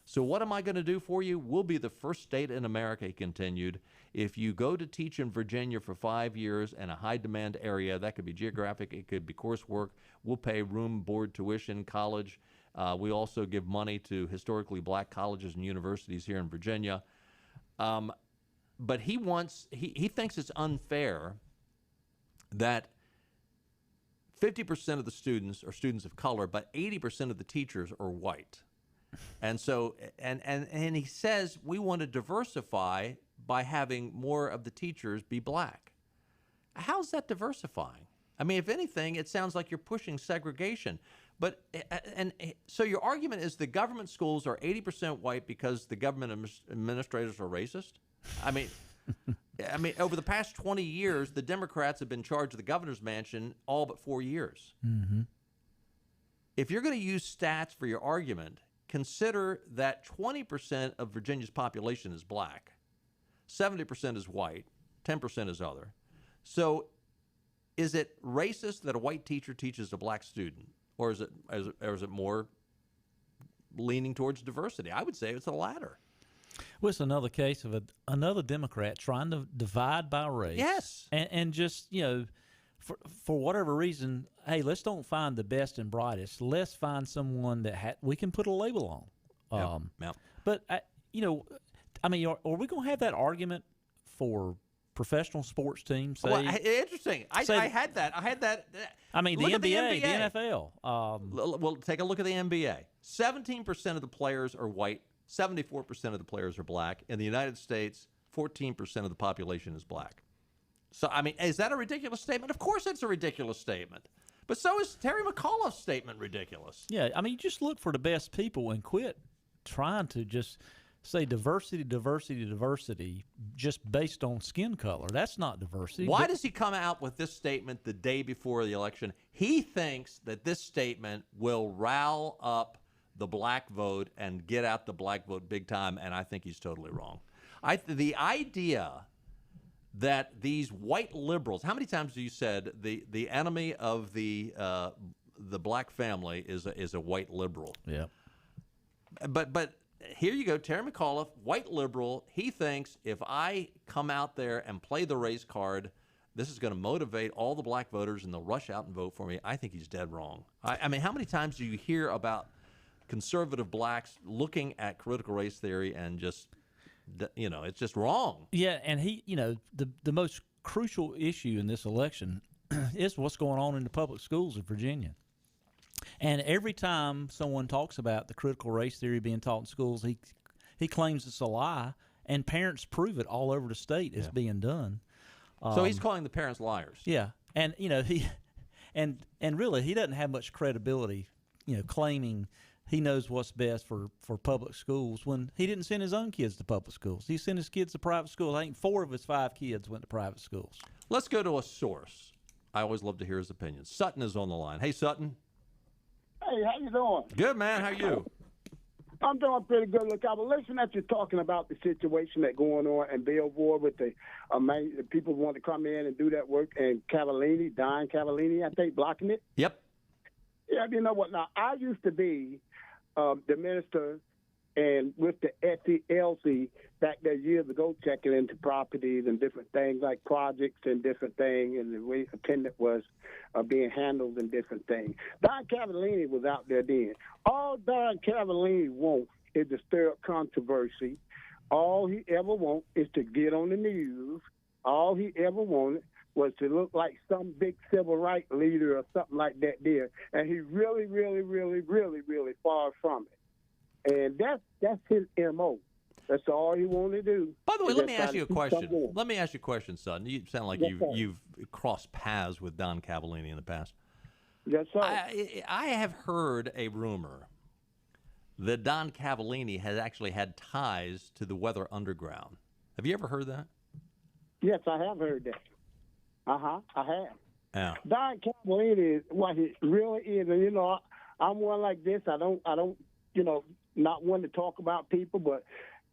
S13: So what am I going to do for you? We'll be the first state in America, he continued. If you go to teach in Virginia for 5 years in a high-demand area, that could be geographic, it could be coursework, we'll pay room, board, tuition, college. We also give money to historically black colleges and universities here in Virginia. But he thinks it's unfair that 50% of the students are students of color, but 80% of the teachers are white. And so, and he says we want to diversify by having more of the teachers be black. How's that diversifying? I mean, if anything, it sounds like you're pushing segregation. But so your argument is the government schools are 80% white because the government administrators are racist? I mean, over the past 20 years, the Democrats have been in charge of the governor's mansion all but 4 years. If you're going to use stats for your argument, consider that 20% of Virginia's population is black, 70% is white, 10% is other. So is it racist that a white teacher teaches a black student, or is it more leaning towards diversity? I would say it's the latter.
S10: Well, it's another case of another Democrat trying to divide by race.
S13: Yes.
S10: And just, for whatever reason, hey, let's don't find the best and brightest. Let's find someone that we can put a label on.
S13: Yep.
S10: But, I mean, are we going to have that argument for professional sports teams? Say,
S13: Well, interesting. I had that.
S10: I mean, the
S13: Look at
S10: NBA, the NFL.
S13: Well, take a look at the NBA. 17% of the players are white. 74% of the players are black. In the United States, 14% of the population is black. So, I mean, is that a ridiculous statement? Of course it's a ridiculous statement. But so is Terry McAuliffe's statement ridiculous.
S10: Yeah, I mean, you just look for the best people and quit trying to just say diversity just based on skin color. That's not diversity.
S13: Why does he come out with this statement the day before the election? He thinks that this statement will rile up the black vote and get out the black vote big time, and I think he's totally wrong. The idea that these white liberals, how many times have you said the enemy of the black family is a white liberal?
S10: Yeah.
S13: But here you go, Terry McAuliffe, white liberal. He thinks if I come out there and play the race card, this is going to motivate all the black voters and they'll rush out and vote for me. I think he's dead wrong. I mean, how many times do you hear about conservative blacks looking at critical race theory and just, it's just wrong?
S10: Yeah, and the most crucial issue in this election is what's going on in the public schools in Virginia. And every time someone talks about the critical race theory being taught in schools, he claims it's a lie, and parents prove it all over the state it's being done.
S13: So he's calling the parents liars.
S10: Yeah, and he really he doesn't have much credibility, claiming he knows what's best for public schools when he didn't send his own kids to public schools. He sent his kids to private schools. I think 4 of his 5 kids went to private schools.
S13: Let's go to a source. I always love to hear his opinion. Sutton is on the line. Hey, Sutton.
S2: Hey, how you doing?
S13: Good, man. How you?
S2: I'm doing pretty good. Look, I was listening that you're talking about the situation that's going on in Bellevue with the people who want to come in and do that work, and Cavallini, Don Cavallini, I think, blocking it.
S13: Yep.
S2: Yeah, you know what? Now, I used to be the minister and with the SELC back there years ago, checking into properties and different things like projects and different things, and the way attendant was being handled and different things. Don Cavallini was out there then. All Don Cavallini wants is to stir up controversy. All he ever wants is to get on the news. All he ever wanted was to look like some big civil rights leader or something like that there. And he really, really, really, really, really far from it. And that's his MO. That's all he wanted to do.
S13: By the way, let me ask you a question. Let me ask you a question, son. You sound like you've crossed paths with Don Cavallini in the past.
S2: Yes, sir.
S13: I have heard a rumor that Don Cavallini has actually had ties to the Weather Underground. Have you ever heard that?
S2: Yes, I have heard that. I have.
S13: Yeah.
S2: Don Cavallini is what he really is, and I'm one like this. I don't, not one to talk about people, but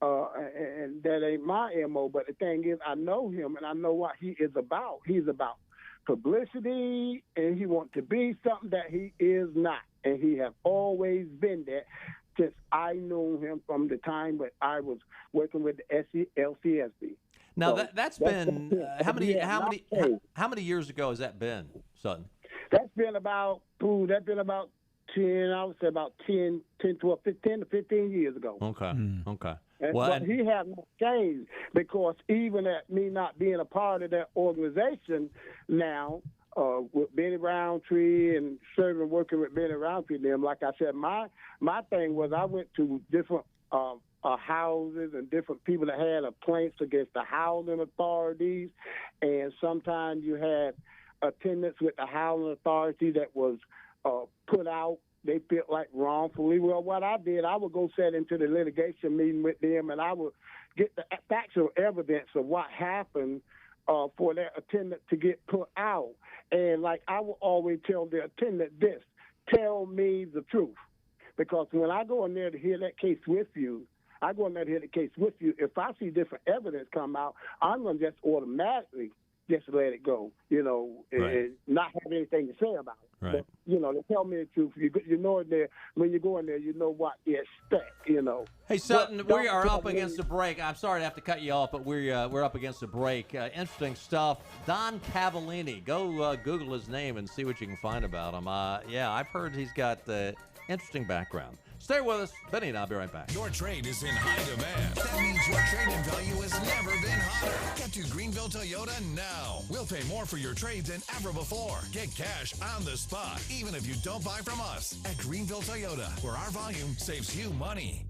S2: and that ain't my MO. But the thing is, I know him, and I know what he is about. He's about publicity, and he wants to be something that he is not, and he have always been that since I knew him from the time that I was working with the LCSB.
S13: Now
S2: So
S13: that's been how many years ago has that been, Sutton?
S2: That's been about 10, I would say about 10, 12, 15 to 15 years ago.
S13: Okay. Okay.
S2: But he has not changed because even at me not being a part of that organization now, with Benny Roundtree and serving working with Benny Roundtree and them, like I said, my thing was I went to different houses and different people that had complaints against the housing authorities, and sometimes you had attendance with the housing authority that was put out, they felt like wrongfully. Well, what I did, I would go sit into the litigation meeting with them, and I would get the factual evidence of what happened for that attendant to get put out. And like I would always tell the attendant this, tell me the truth. Because when I go in there to hear that case with you, if I see different evidence come out, I'm going to just automatically just let it go, and not have anything to say about it.
S13: Right.
S2: But, they tell me the truth. You know it there. When you go in there, you know what you expect,
S13: Hey, Sutton, we are up against the break. I'm sorry to have to cut you off, but we're up against the break. Interesting stuff. Don Cavallini. Go Google his name and see what you can find about him. I've heard he's got interesting background. Stay with us. Benny and I'll be right back.
S11: Your trade is in high demand. That means your trade-in value has never been higher. Get to Greenville Toyota now. We'll pay more for your trade than ever before. Get cash on the spot, even if you don't buy from us. At Greenville Toyota, where our volume saves you money.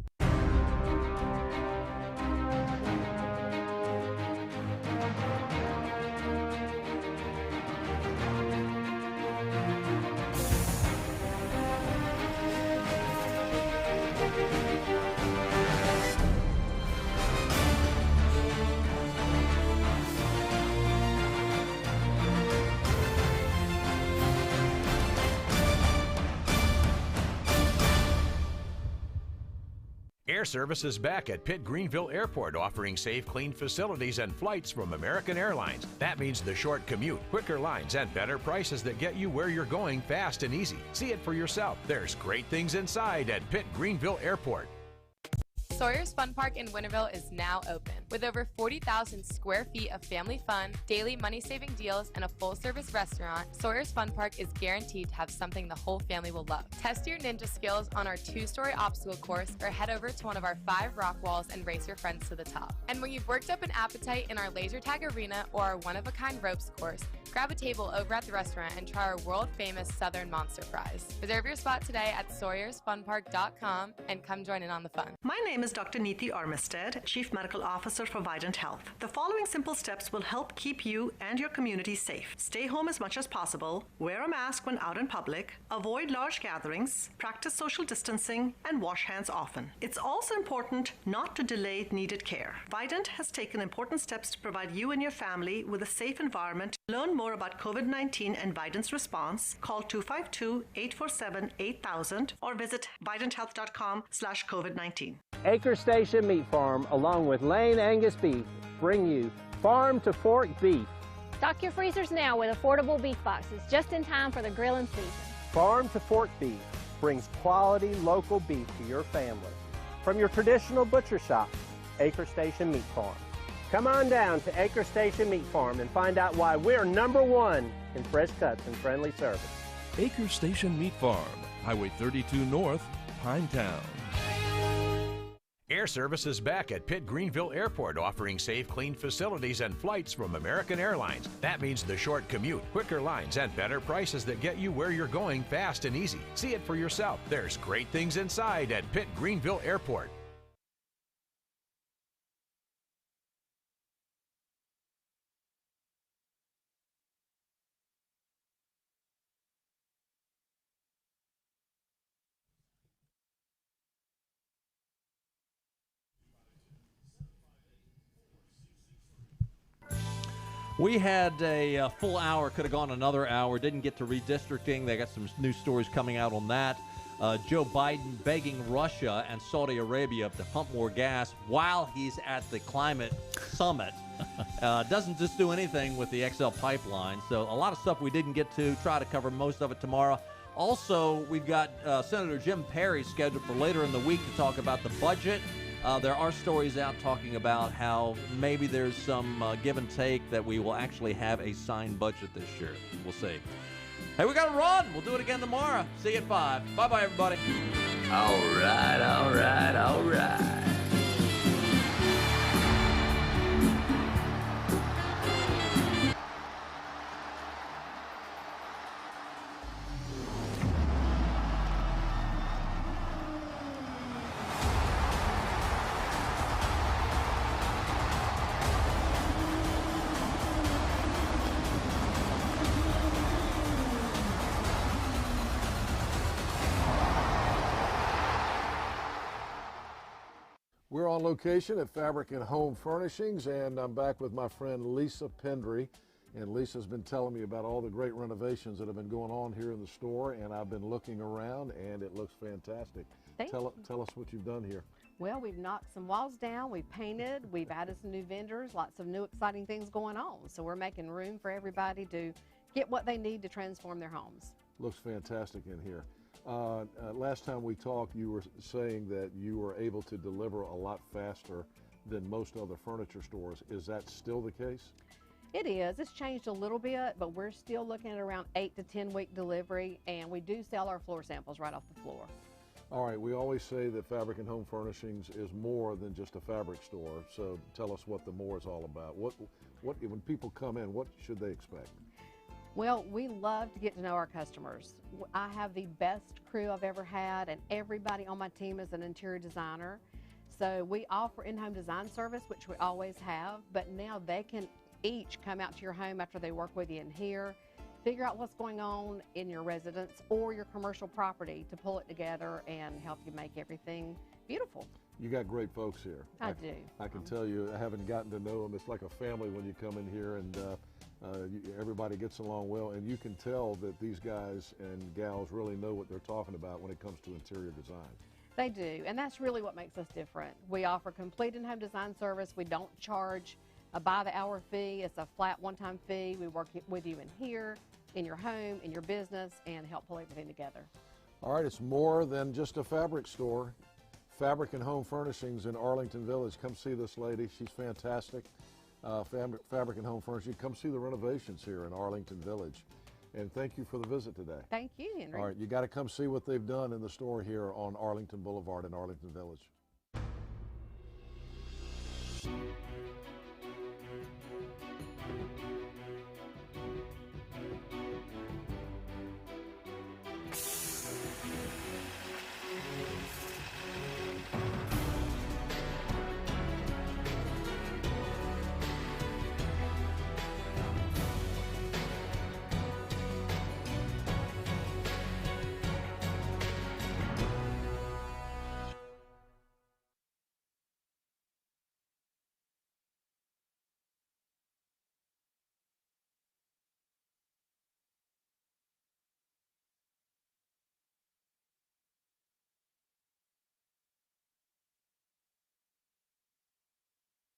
S3: Air Service is back at Pitt Greenville Airport, offering safe, clean facilities and flights from American Airlines. That means the short commute, quicker lines, and better prices that get you where you're going fast and easy. See it for yourself. There's great things inside at Pitt Greenville Airport.
S21: Sawyer's Fun Park in Winterville is now open. With over 40,000 square feet of family fun, daily money-saving deals, and a full-service restaurant, Sawyer's Fun Park is guaranteed to have something the whole family will love. Test your ninja skills on our 2-story obstacle course or head over to one of our 5 rock walls and race your friends to the top. And when you've worked up an appetite in our laser tag arena or our one-of-a-kind ropes course, grab a table over at the restaurant and try our world-famous Southern Monster Fries. Reserve your spot today at SawyersFunPark.com and come join in on the fun.
S23: My name is Dr. Neeti Armistead, Chief Medical Officer for Vidant Health. The following simple steps will help keep you and your community safe. Stay home as much as possible, wear a mask when out in public, avoid large gatherings, practice social distancing, and wash hands often. It's also important not to delay needed care. Vidant has taken important steps to provide you and your family with a safe environment. Learn more about COVID-19 and Vidant's response. Call 252-847-8000 or visit vidanthealth.com/COVID-19.
S24: Acre Station Meat Farm, along with Lane Angus Beef, bring you farm to fork beef.
S25: Stock your freezers now with affordable beef boxes, just in time for the grilling season.
S24: Farm to fork beef brings quality local beef to your family. From your traditional butcher shop, Acre Station Meat Farm. Come on down to Acre Station Meat Farm and find out why we're #1 in fresh cuts and friendly service.
S26: Acre Station Meat Farm, Highway 32 North, Pinetown.
S3: Air Service is back at Pitt Greenville Airport, offering safe, clean facilities and flights from American Airlines. That means the short commute, quicker lines, and better prices that get you where you're going fast and easy. See it for yourself. There's great things inside at Pitt Greenville Airport.
S13: We had a full hour, could have gone another hour, didn't get to redistricting. They got some new stories coming out on that. Joe Biden begging Russia and Saudi Arabia to pump more gas while he's at the climate summit. Doesn't just do anything with the XL pipeline. So a lot of stuff we didn't get to. Try to cover most of it tomorrow. Also, we've got Senator Jim Perry scheduled for later in the week to talk about the budget. There are stories out talking about how maybe there's some give and take that we will actually have a signed budget this year. We'll see. Hey, we got to run. We'll do it again tomorrow. See you at 5. Bye-bye, everybody.
S4: All right, all right, all right.
S15: We're on location at Fabric and Home Furnishings, and I'm back with my friend Lisa Pendry. And Lisa's been telling me about all the great renovations that have been going on here in the store, and I've been looking around, and it looks fantastic. Tell us what you've done here.
S6: Well, we've knocked some walls down, we've painted, we've added some new vendors, lots of new exciting things going on. So we're making room for everybody to get what they need to transform their homes.
S15: Looks fantastic in here. Last time we talked, you were saying that you were able to deliver a lot faster than most other furniture stores. Is that still the case?
S6: It is. It's changed a little bit, but we're still looking at around 8 to 10 week delivery, and we do sell our floor samples right off the floor.
S5: All right, we always say that Fabric and Home Furnishings is more than just a fabric store, so tell us what the more is all about. What when people come in, what should they expect?
S6: Well, we love to get to know our customers. I have the best crew I've ever had, and everybody on my team is an interior designer. So we offer in-home design service, which we always have, but now they can each come out to your home after they work with you in here, figure out what's going on in your residence or your commercial property to pull it together and help you make everything beautiful.
S5: You got great folks here.
S6: I do.
S5: I can tell you, I haven't gotten to know them. It's like a family when you come in here, and everybody gets along well, and you can tell that these guys and gals really know what they're talking about when it comes to interior design.
S6: They do, and that's really what makes us different. We offer complete in-home design service. We don't charge a by-the-hour fee. It's a flat one-time fee. We work with you in here, in your home, in your business, and help pull everything together.
S5: All right, it's more than just a fabric store. Fabric and Home Furnishings in Arlington Village. Come see this lady. She's fantastic. Fabric and Home Furnishings. Come see the renovations here in Arlington Village. And thank you for the visit today.
S6: Thank you, Henry.
S5: All right, you got to come see what they've done in the store here on Arlington Boulevard in Arlington Village.